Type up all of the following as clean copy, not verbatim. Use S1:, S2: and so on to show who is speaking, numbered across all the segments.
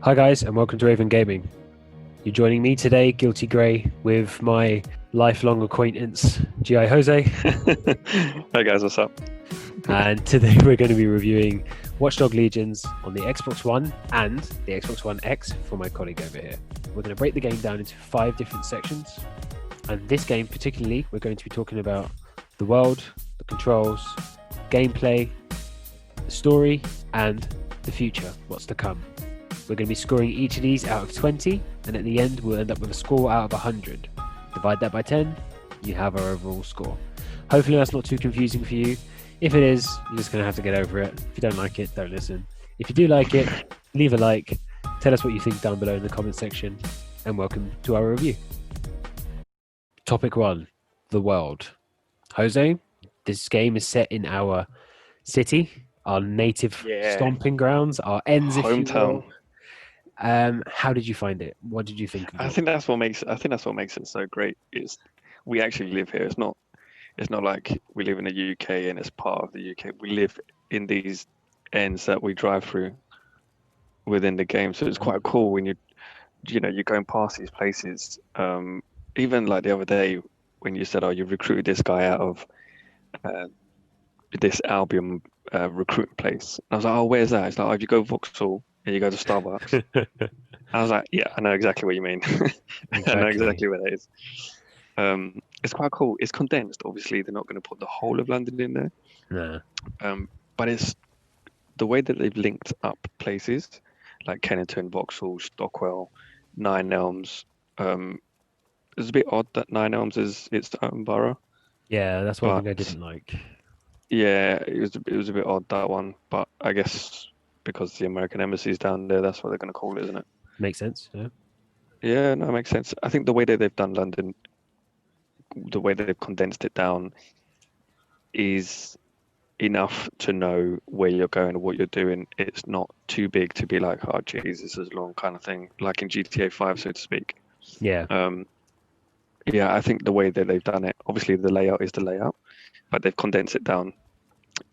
S1: Hi guys, and welcome to Raven Gaming. You're joining me today, Guilty Grey, with my lifelong acquaintance, GI Jose.
S2: Hey guys, what's up?
S1: And today we're going to be reviewing Watch Dogs Legions on the Xbox One and the Xbox One X for my colleague over here. We're going to break the game down into 5 different sections. And this game particularly, we're going to be talking about the world, the controls, gameplay, the story, and the future, what's to come. We're going to be scoring each of these out of 20, and at the end we'll end up with a score out of 100. Divide that by 10, you have our overall score. Hopefully that's not too confusing for you. If it is, you're just going to have to get over it. If you don't like it, don't listen. If you do like it, leave a like, tell us what you think down below in the comment section, and welcome to our review. Topic 1, the world. Jose, this game is set in our city, our native stomping grounds, our ends, if you will.
S2: Hometown.
S1: How did you find it? What did you think of it?
S2: I think that's what makes it so great. Is we actually live here. It's not like we live in the UK and it's part of the UK. We live in these ends that we drive through within the game. So it's quite cool when you're going past these places. Even like the other day when you said, "Oh, you recruited this guy out of this Albion recruiting place." I was like, "Oh, where's that?" It's like, "Oh, if you go Vauxhall and you go to Starbucks." I was like, "Yeah, I know exactly what you mean. I know exactly where that is." It's quite cool. It's condensed. Obviously, they're not going to put the whole of London in there.
S1: No.
S2: But it's the way that they've linked up places like Kennington, Vauxhall, Stockwell, Nine Elms. It's a bit odd that Nine Elms is its own borough.
S1: Yeah, that's one thing I didn't like.
S2: Yeah, it was a bit odd, that one, but I guess because the American embassy's down there, that's what they're going to call it, isn't it?
S1: Makes sense. Yeah.
S2: Yeah, no, it makes sense. I think the way that they've done London, the way that they've condensed it down is enough to know where you're going and what you're doing. It's not too big to be like, oh, geez, this is long kind of thing, like in GTA 5, so to speak.
S1: Yeah.
S2: Yeah, I think the way that they've done it, obviously the layout is the layout, but they've condensed it down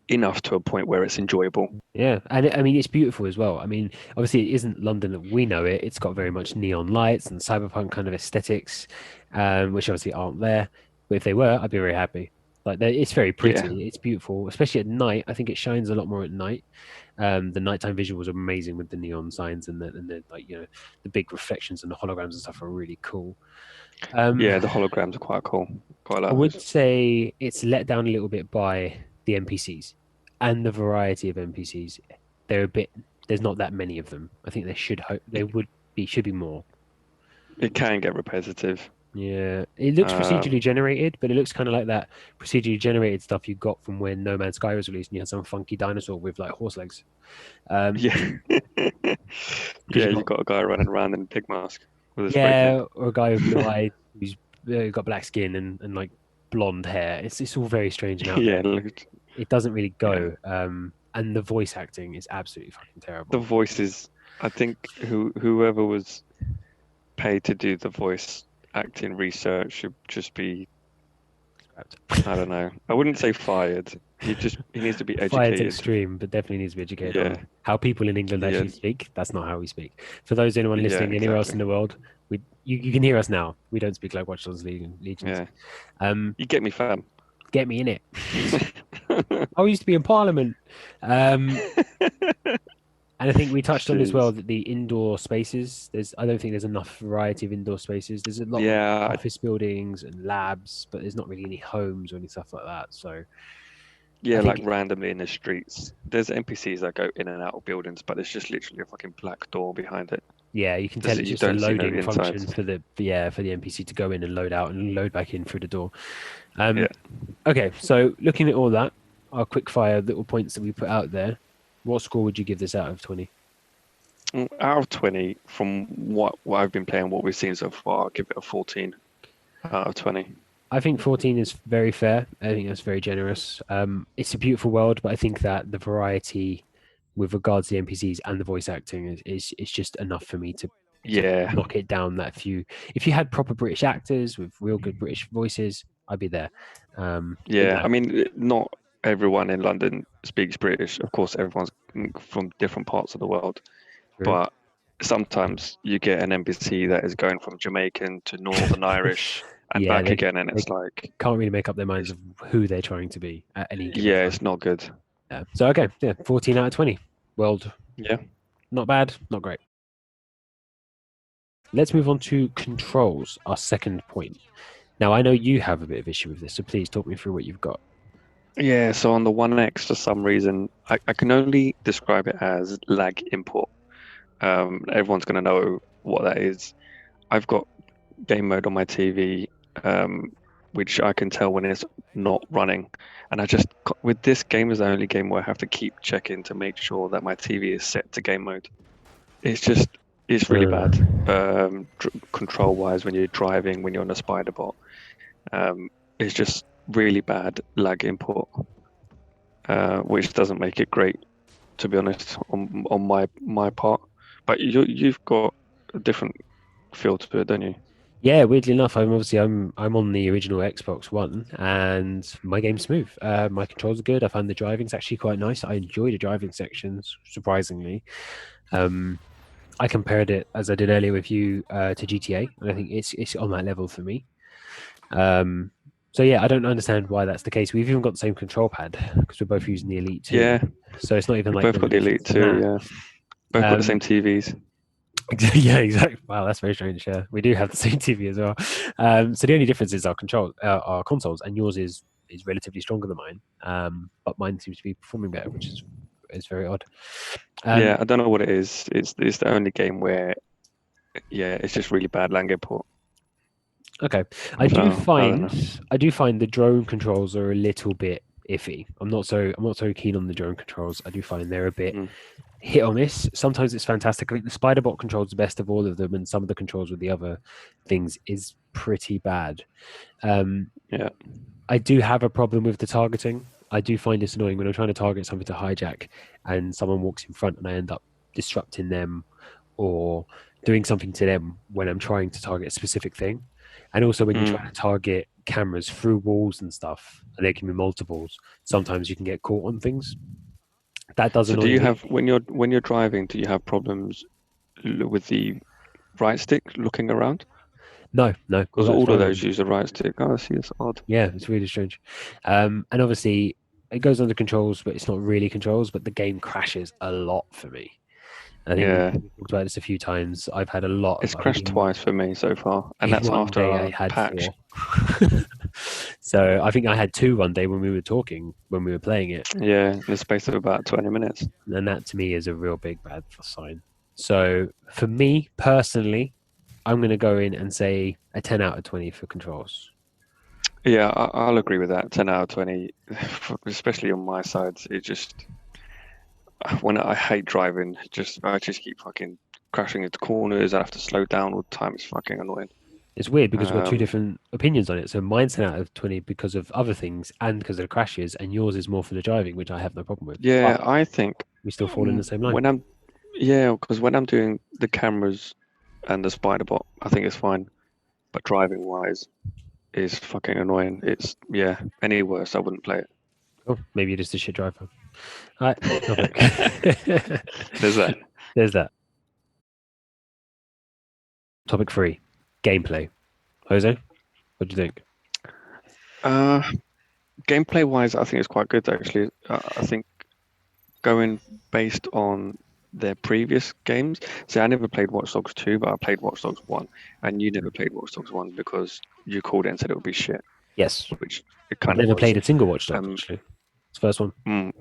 S2: enough to a point where it's enjoyable.
S1: Yeah, and I mean it's beautiful as well. I mean, obviously it isn't London that we know it. It's got very much neon lights and cyberpunk kind of aesthetics, which obviously aren't there. But if they were, I'd be very happy. Like it's very pretty.
S2: Yeah.
S1: It's beautiful, especially at night. I think it shines a lot more at night. The nighttime visuals are amazing with the neon signs and the like the big reflections and the holograms and stuff are really cool.
S2: Yeah, the holograms are quite cool. Quite
S1: I
S2: like
S1: would
S2: those.
S1: say it's let down a little bit by the NPCs and the variety of NPCs. They're a bit. There's not that many of them. I think they should hope there should be more.
S2: It can get repetitive.
S1: Yeah, it looks procedurally generated, but it looks kind of like that procedurally generated stuff you got from when No Man's Sky was released, and you had some funky dinosaur with like horse legs.
S2: Yeah. Yeah, you got a guy running around in a pig mask with a spray tan.
S1: or a guy with blue eyes who's got black skin and like blonde hair. It's all very strange and out
S2: Yeah,
S1: there. It doesn't really go. And the voice acting is absolutely fucking terrible.
S2: the voices. I think whoever was paid to do the voice acting research should just be, I don't know. I wouldn't say fired. He needs to be
S1: Fired's
S2: educated.
S1: extreme, but definitely needs to be educated
S2: Yeah.
S1: on how people in England actually speak. That's not how we speak. For those anyone listening anywhere else in the world, you can hear us now. We don't speak like Watch Dogs Legions.
S2: Yeah. You get me, fam.
S1: Get me in it. I used to be in Parliament. And I think we touched on as well that the indoor spaces, I don't think there's enough variety of indoor spaces. There's a lot of office buildings and labs, but there's not really any homes or any stuff like that. So
S2: yeah, like randomly in the streets. There's NPCs that go in and out of buildings, but it's just literally a fucking black door behind it.
S1: Yeah, you can tell it's just a loading function for the NPC to go in and load out and load back in through the door. Okay, so looking at all that, our quick fire little points that we put out there, what score would you give this out of 20?
S2: Out of 20, from what I've been playing, what we've seen so far, I'll give it a 14 out of 20.
S1: I think 14 is very fair. I think that's very generous. It's a beautiful world, but I think that the variety with regards to the NPCs and the voice acting is just enough for me to knock it down that few. If you had proper British actors with real good British voices, I'd be there.
S2: I mean, not everyone in London speaks British. Of course, everyone's from different parts of the world. True. But sometimes you get an NPC that is going from Jamaican to Northern Irish and
S1: Yeah,
S2: back
S1: they
S2: again, and
S1: they
S2: it's like,
S1: can't really make up their minds
S2: it's,
S1: of who they're trying to be at any given
S2: yeah,
S1: time.
S2: it's not good.
S1: Yeah. So okay, yeah, 14 out of 20. World,
S2: Yeah.
S1: not bad, not great. Let's move on to controls, our second point. Now, I know you have a bit of issue with this, so please talk me through what you've got.
S2: Yeah, so on the One X, for some reason, I can only describe it as lag import. Everyone's going to know what that is. I've got game mode on my TV, which I can tell when it's not running. And with this game is the only game where I have to keep checking to make sure that my TV is set to game mode. It's just, it's really
S1: Uh,
S2: bad. Control wise, when you're driving, when you're on a spider bot, it's just really bad lag import, which doesn't make it great, to be honest, on my part. But you've got a different feel to it, don't you?
S1: yeah, weirdly enough, I'm on the original Xbox One, and my game's smooth. My controls are good. I find the driving's actually quite nice. I enjoy the driving sections, surprisingly. Um, I compared it as I did earlier with you to GTA, and I think it's on that level for me. Um, so yeah, I don't understand why that's the case. We've even got the same control pad because we're both using the Elite 2.
S2: Yeah,
S1: So it's not even
S2: we
S1: like
S2: both
S1: there's a
S2: got the Elite
S1: difference in
S2: too.
S1: that.
S2: Yeah, both got the same
S1: Um,
S2: TVs.
S1: yeah, exactly. Wow, that's very strange. Yeah, we do have the same TV as well. So the only difference is our consoles, and yours is relatively stronger than mine. But mine seems to be performing better, which is very odd.
S2: Yeah,
S1: Um,
S2: I don't know what it is. It's the only game where, yeah, it's just really bad lag import.
S1: okay,
S2: So I don't know.
S1: I do find the drone controls are a little bit iffy. I'm not so keen on the drone controls. I do find they're a bit
S2: Mm.
S1: hit or miss. Sometimes it's fantastic. I think the Spiderbot controls the best of all of them, and some of the controls with the other things is pretty bad. Um,
S2: Yeah.
S1: I do have a problem with the targeting. I do find this annoying when I'm trying to target something to hijack and someone walks in front and I end up disrupting them or doing something to them when I'm trying to target a specific thing. And also when you're trying to
S2: Mm.
S1: target cameras through walls and stuff, and there can be multiples, sometimes you can get caught on things. That does
S2: So do
S1: annoy
S2: you
S1: me.
S2: have when you're driving, do you have problems with the right stick looking around?
S1: No, no, all
S2: Because
S1: that's
S2: all of
S1: fine
S2: those
S1: on.
S2: use the right stick. Oh, I see, that's odd.
S1: Yeah, it's really strange. And obviously, it goes under controls, but it's not really controls. But the game crashes a lot for me. I think
S2: Yeah,
S1: we've talked about this a few times. I've had a lot of.
S2: it's
S1: I think
S2: crashed twice for me so far, and
S1: in
S2: that's
S1: one
S2: after
S1: day I
S2: a
S1: had
S2: patch.
S1: four. So I think I had two one day when we were talking, when we were playing it,
S2: Yeah, in the space of about 20 minutes.
S1: and that to me is a real big bad sign. So for me personally, I'm going to go in and say a 10 out of 20 for controls.
S2: Yeah, I'll agree with that. 10 out of 20, especially on my side. It just when I hate driving, I just keep fucking crashing into corners. I have to slow down all the time. It's fucking annoying.
S1: It's weird because we've got two
S2: Um,
S1: different opinions on it. So mine's 10 out of 20 because of other things and because of the crashes, and yours is more for the driving, which I have no problem with.
S2: yeah,
S1: But
S2: I think
S1: we still fall in the same line.
S2: when I'm yeah, because when I'm doing the cameras and the spider bot, I think it's fine. But driving wise is fucking annoying. It's yeah, any worse, I wouldn't play
S1: Oh, maybe you're just a shit driver. All right, next topic.
S2: it. There's that.
S1: There's that. Topic 3, gameplay. Jose, what do you think?
S2: Uh, Gameplay wise, I think it's quite good actually. I think going based on their previous games. See, I never played Watch Dogs 2, but I played Watch Dogs 1, and you never played Watch Dogs 1 because you called it and said it would be shit,
S1: Yes,
S2: which it
S1: I've
S2: kind of
S1: never
S2: was.
S1: played a single Watch Dogs
S2: Um,
S1: actually. It's the first one.
S2: mm.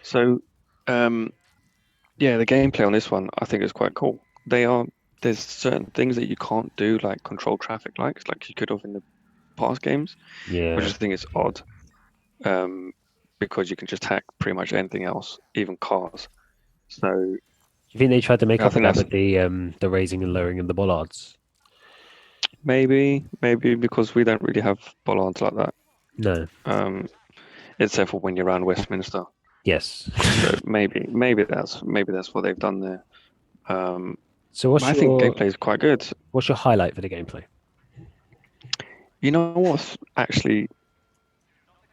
S2: So, yeah, the gameplay on this one I think is quite cool. There's certain things that you can't do, like control traffic lights, like you could have in the past games, which I
S1: Yeah.
S2: think is odd, because you can just hack pretty much anything else, even cars. So
S1: Do you think they tried to make
S2: I
S1: up for
S2: think
S1: that
S2: that's
S1: with the raising and lowering of the bollards?
S2: maybe because we don't really have bollards like that,
S1: No.
S2: um, except for when you're around Westminster.
S1: Yes.
S2: So maybe that's what they've done there. Um,
S1: So
S2: but I think gameplay is quite good.
S1: what's your highlight for the gameplay?
S2: You know what's actually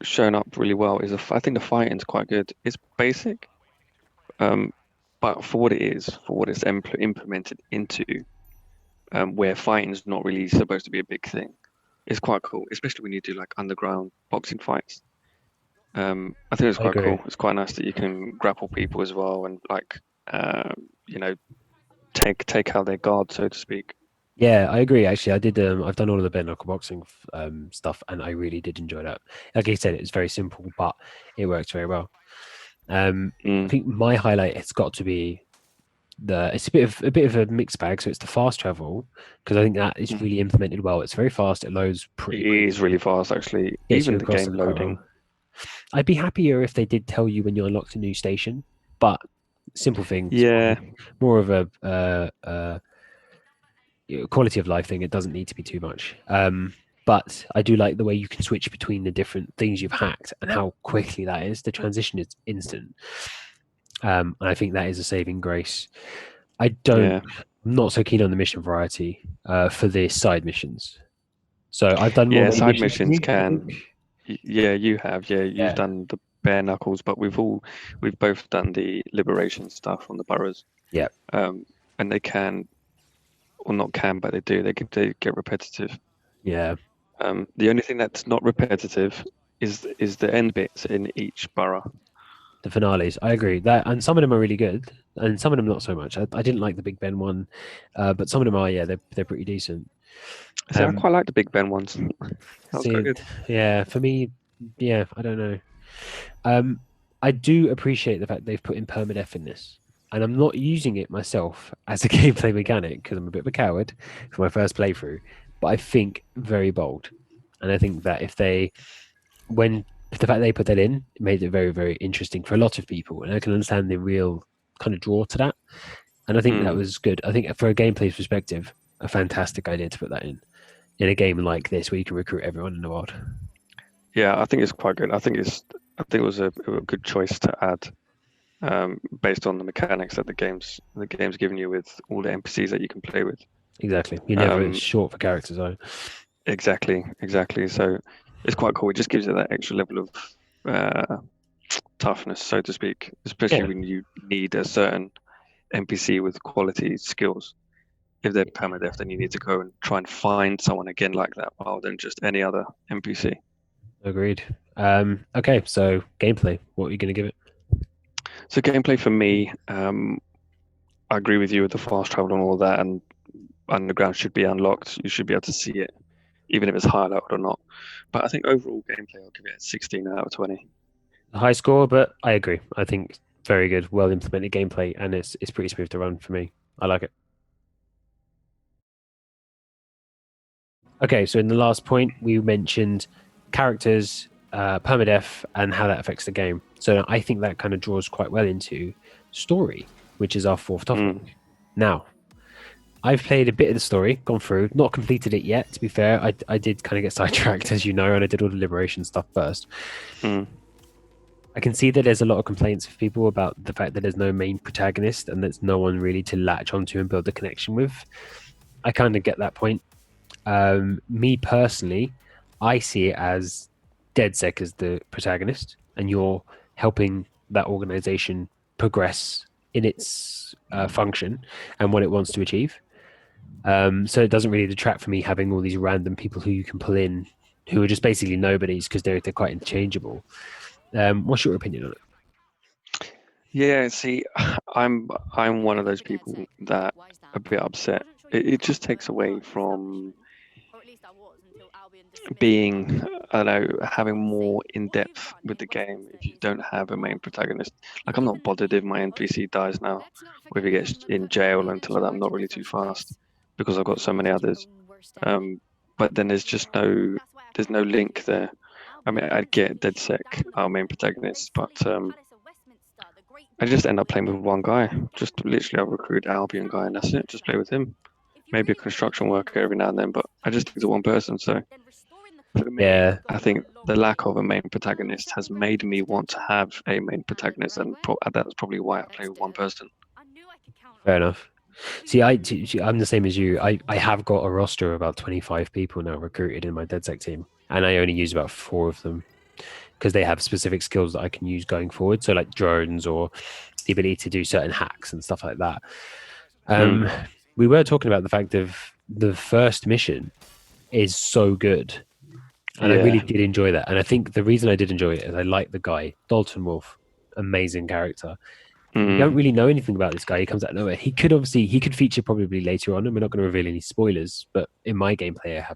S2: shown up really well is I think the fighting's quite good. It's basic, um, but for what it is, for what it's implemented into, where fighting's not really supposed to be a big thing, it's quite cool, especially when you do like underground boxing fights. I think it's
S1: I
S2: quite
S1: agree.
S2: cool. It's quite nice that you can grapple people as well and like, you know, take out their guard, so to speak.
S1: Yeah, I agree. Actually, I did. I've done all of the bare knuckle boxing stuff, and I really did enjoy that. Like I said, it's very simple, but it works very well. I
S2: Mm.
S1: think my highlight has got to be it's a bit of a mixed bag. So it's the fast travel because I think that is
S2: Mm.
S1: really implemented well. It's very fast. It loads
S2: It
S1: pretty
S2: is
S1: quickly.
S2: really fast, actually.
S1: Gets you
S2: Even the
S1: across the
S2: game
S1: quite well.
S2: loading.
S1: I'd be happier if they did tell you when you unlocked a new station, but simple things,
S2: Yeah,
S1: more of a quality of life thing. It doesn't need to be too much. But I do like the way you can switch between the different things you've hacked and how quickly that is. The transition is instant. And I think that is a saving grace. I don't,
S2: yeah,
S1: I'm not so keen on the mission variety for the side missions. So I've done more
S2: yeah.
S1: main
S2: Side
S1: missions than
S2: missions
S1: you, I
S2: can.
S1: think.
S2: Yeah, you have. Yeah, you've
S1: Yeah.
S2: done the bare knuckles, but we've both done the liberation stuff on the boroughs.
S1: Yeah.
S2: Um, and they can, or not can, but they do. They get repetitive.
S1: Yeah.
S2: The only thing that's not repetitive is the end bits in each borough.
S1: The finales. I agree that, and some of them are really good, and some of them not so much. I didn't like the Big Ben one, but some of them are. Yeah, they're pretty decent.
S2: See, I
S1: Um,
S2: quite like the Big Ben ones. That was quite
S1: see,
S2: good.
S1: yeah, for me, yeah, I don't know. Um, I do appreciate the fact they've put in permadeath in this, and I'm not using it myself as a gameplay mechanic because I'm a bit of a coward for my first playthrough. But I think very bold, and I think that if they, when the fact they put that in, it made it very, very interesting for a lot of people, and I can understand the real kind of draw to that. And I think that
S2: Mm.
S1: was good. I think for a gameplay perspective, a fantastic idea to put that in a game like this where you can recruit everyone in the world.
S2: Yeah, I think it's quite good. I think it was a good choice to add, based on the mechanics that the game's given you with all the NPCs that you can play with.
S1: Exactly. You're never
S2: Um,
S1: short for characters, are you?
S2: exactly. So it's quite cool. It just gives it that extra level of uh, toughness, so to speak, especially
S1: Yeah,
S2: when you need a certain NPC with quality skills. If they're permadeath, then you need to go and try and find someone again like that rather than just any other NPC.
S1: agreed. Okay, so gameplay. What are you going to give it?
S2: So gameplay for me, I agree with you with the fast travel and all that, and underground should be unlocked. You should be able to see it, even if it's highlighted or not. But I think overall gameplay, I'll give it a 16 out of 20.
S1: A high score, but I agree. I think very good, well implemented gameplay, and it's pretty smooth to run for me. I like it. Okay, so in the last point, we mentioned characters, permadeath, and how that affects the game. So I think that kind of draws quite well into story, which is our fourth topic.
S2: Mm,
S1: Now, I've played a bit of the story, gone through, not completed it yet. To be fair, I did kind of get sidetracked, as you know, and I did all the liberation stuff first.
S2: mm,
S1: I can see that there's a lot of complaints of people about the fact that there's no main protagonist and there's no one really to latch onto and build a connection with. I kind of get that point. Me personally, I see it as DedSec as the protagonist, and you're helping that organization progress in its function and what it wants to achieve. So it doesn't really detract from me having all these random people who you can pull in who are just basically nobodies because they're quite interchangeable. What's your opinion on it?
S2: Yeah, see, I'm one of those people that are a bit upset. It just takes away from being, I don't know, having more in depth with the game if you don't have a main protagonist. Like, I'm not bothered if my NPC dies now, or if he gets in jail or anything like that. I'm not really too fast because I've got so many others. But then there's no link there. I mean, I get DedSec, our main protagonist, but I just end up playing with one guy. Just literally, I'll recruit Albion guy, and that's it. Just play with him. Maybe a construction worker every now and then, but I just think it's one person. So for me,
S1: Yeah,
S2: I think the lack of a main protagonist has made me want to have a main protagonist, and that's probably why I play with one person.
S1: fair enough. See, I'm the same as you. I have got a roster of about 25 people now recruited in my DedSec team, and I only use about 4 of them because they have specific skills that I can use going forward. So like drones or the ability to do certain hacks and stuff like that.
S2: Mm.
S1: We were talking about the fact of the first mission is so good, and I
S2: Yeah.
S1: really did enjoy that. And I think the reason I did enjoy it is I like the guy, Dalton Wolf, amazing character. You don't
S2: Mm.
S1: really know anything about this guy. He comes out of nowhere. He could feature probably later on, and we're not going to reveal any spoilers. But in my gameplay, I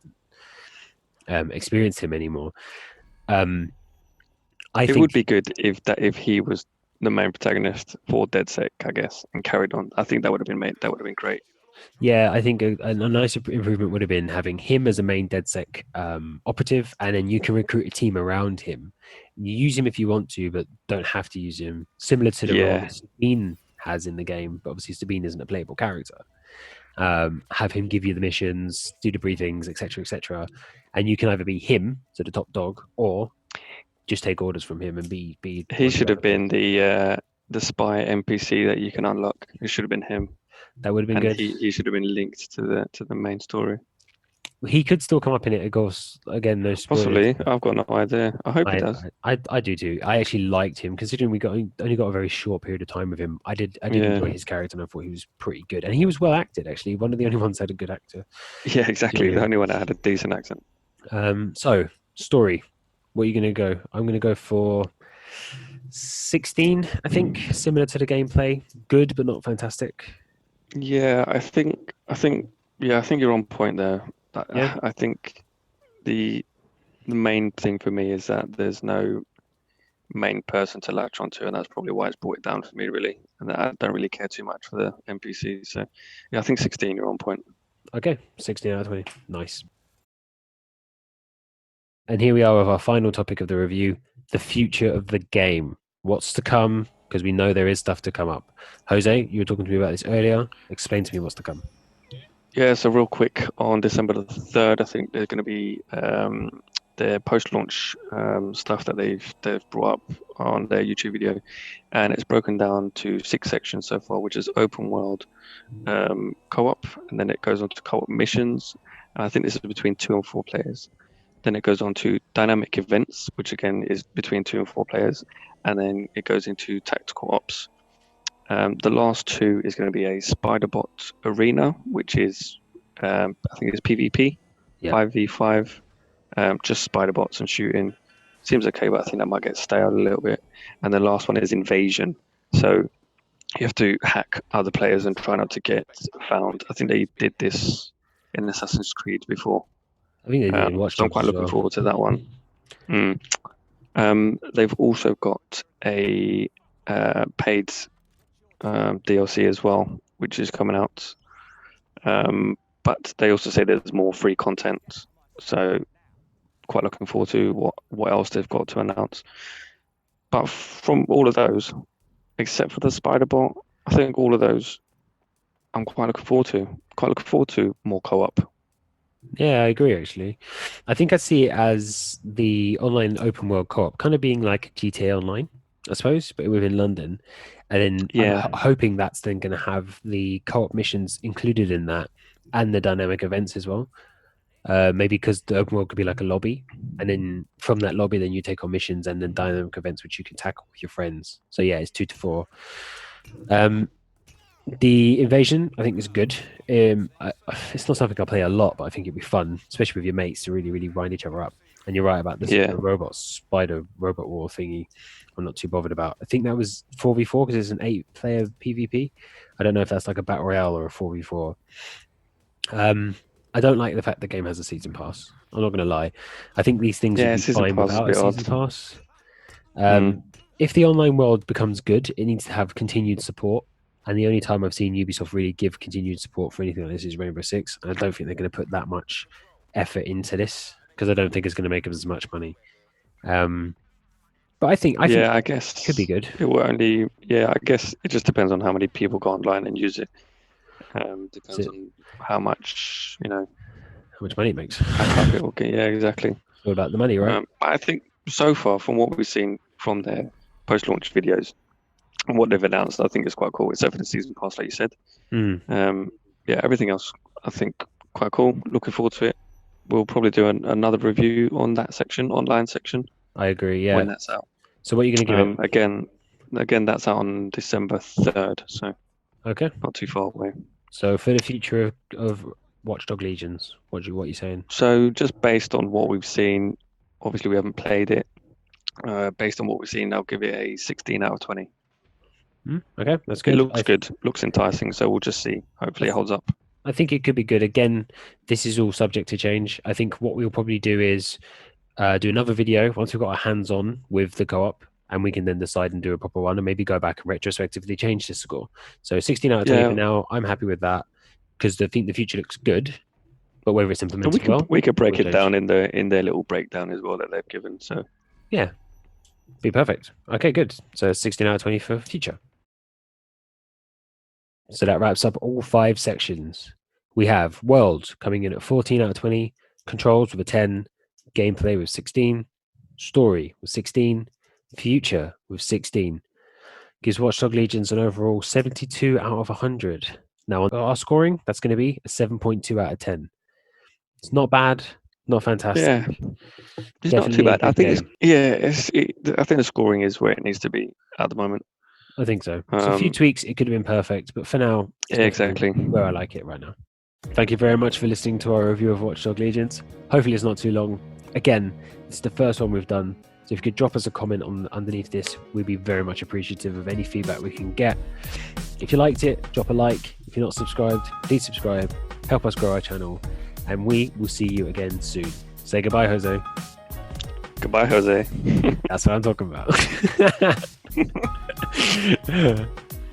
S1: haven't experienced him anymore. I
S2: It
S1: think
S2: would be good if he was the main protagonist for DedSec, I guess, and carried on. I think that would have been great.
S1: Yeah, I think a nice improvement would have been having him as a main DedSec operative, and then you can recruit a team around him. You use him if you want to, but don't have to use him. Similar to the role
S2: Yeah.
S1: that Sabine has in the game, but obviously Sabine isn't a playable character. Have him give you the missions, do the briefings, etc., etc., and you can either be him, so the top dog, or just take orders from him and be.
S2: He
S1: one of the
S2: should have
S1: other
S2: been the spy NPC that you can unlock. It should have been him,
S1: That would have been
S2: and
S1: good.
S2: he should have been linked to the main story.
S1: He could still come up in it, of course. Again, no spoilers.
S2: Possibly. I've got no idea. I hope he does.
S1: I do too. I actually liked him, considering we only got a very short period of time with him. I did
S2: Yeah.
S1: enjoy his character, and I thought he was pretty good, and he was well acted. Actually, one of the only ones that had a good actor.
S2: Yeah, exactly.
S1: Yeah.
S2: The only one that had a decent accent.
S1: So story. What are you gonna go? I'm gonna go for 16. I think similar to the gameplay, good but not fantastic.
S2: Yeah, I think you're on point there.
S1: Yeah.
S2: I think the main thing for me is that there's no main person to latch onto, and that's probably why it's brought it down for me, really. And I don't really care too much for the NPCs. So yeah, I think 16, you're on point.
S1: Okay, 16 out of 20. Nice. And here we are with our final topic of the review, the future of the game. What's to come? Because we know there is stuff to come up. Jose, you were talking to me about this earlier. Explain to me what's to come.
S2: Yeah, so real quick, on December the 3rd, I think there's going to be their post-launch stuff that they've brought up on their YouTube video, and it's broken down to 6 sections so far, which is open world, co-op, and then it goes on to co-op missions, and I think this is between 2 and 4 players. Then it goes on to dynamic events, which again is between 2 and 4 players, and then it goes into tactical ops. The last 2 is going to be a Spider-Bot arena, which is I think it's PvP, 5v5, just Spider-Bots and shooting. Seems okay, but I think that might get stale a little bit. And the last one is Invasion, so you have to hack other players and try not to get found. I think they did this in Assassin's Creed before.
S1: I think they did in Watch
S2: So I'm
S1: Dogs
S2: quite
S1: as
S2: looking
S1: well.
S2: forward to that one. They've also got a paid DLC as well, which is coming out. But they also say there's more free content. So quite looking forward to what else they've got to announce. But from all of those, except for the Spider-Bot, I think all of those I'm quite looking forward to. Quite looking forward to more co-op.
S1: Yeah, I agree, actually. I think I see it as the online open world co-op, kind of being like GTA Online, I suppose, but within London. And then
S2: Yeah.
S1: I'm hoping that's then going to have the co-op missions included in that and the dynamic events as well. Maybe because the open world could be like a lobby, and then from that lobby, then you take on missions and then dynamic events, which you can tackle with your friends. So yeah, it's 2 to 4. The Invasion, I think, is good. It's not something I play a lot, but I think it'd be fun, especially with your mates, to really, really wind each other up. And you're right about this
S2: Yeah.
S1: the robot spider robot war thingy. I'm not too bothered about. I think that was 4v4 because it's an 8-player PvP. I don't know if that's like a battle royale or a 4v4. I don't like the fact the game has a season pass. I'm not going to lie. I think these things
S2: Yeah,
S1: would be
S2: season
S1: fine
S2: pass is a
S1: without a
S2: bit
S1: season
S2: odd.
S1: pass. If the online world becomes good, it needs to have continued support. And the only time I've seen Ubisoft really give continued support for anything like this is Rainbow Six. And I don't think they're going to put that much effort into this because I don't think it's going to make them as much money. But I think
S2: I guess
S1: it could be good.
S2: It will only. Yeah, I guess it just depends on how many people go online and use it. Depends on how much
S1: how much money it makes.
S2: It will get. Yeah, exactly.
S1: It's all about the money, right?
S2: I think so far, from what we've seen from their post-launch videos and what they've announced, I think it's quite cool. Except for the season pass, like you said. Yeah, everything else I think quite cool. Looking forward to it. We'll probably do another review on that section, online section.
S1: I agree. Yeah.
S2: When that's out.
S1: So what are you going to give it?
S2: Again, again, that's out on December 3rd, so
S1: Okay.
S2: not too far away.
S1: So for the future of Watchdog Legions, what are you saying?
S2: So just based on what we've seen, obviously we haven't played it. Based on what we've seen, I'll give it a 16 out of 20.
S1: Okay, that's good.
S2: It looks good, looks enticing, so we'll just see. Hopefully it holds up.
S1: I think it could be good. Again, this is all subject to change. I think what we'll probably do is do another video once we've got our hands on with the co-op, and we can then decide and do a proper one and maybe go back and retrospectively change the score. So 16 out of 20 for now. I'm happy with that because I think the future looks good, but whether it's implemented
S2: we could break
S1: we'll
S2: it down in their little breakdown as well that they've given. So
S1: yeah, be perfect. Okay, good. So 16 out of 20 for future. So that wraps up all 5 sections. We have World coming in at 14 out of 20, Controls with a 10, Gameplay with 16, Story with 16, Future with 16. Gives Watchdog Legions an overall 72 out of 100. Now, on our scoring, that's going to be a 7.2 out of 10. It's not bad, not fantastic.
S2: yeah, it's not too bad. I think I think the scoring is where it needs to be at the moment.
S1: I think so. So a few tweaks, it could have been perfect, but for now, it's
S2: exactly
S1: where I like it right now. Thank you very much for listening to our review of Watchdog Legions. Hopefully it's not too long. Again, it's the first one we've done. So if you could drop us a comment underneath this, we'd be very much appreciative of any feedback we can get. If you liked it, drop a like. If you're not subscribed, please subscribe. Help us grow our channel. And we will see you again soon. Say goodbye, Jose.
S2: Goodbye, Jose.
S1: That's what I'm talking about.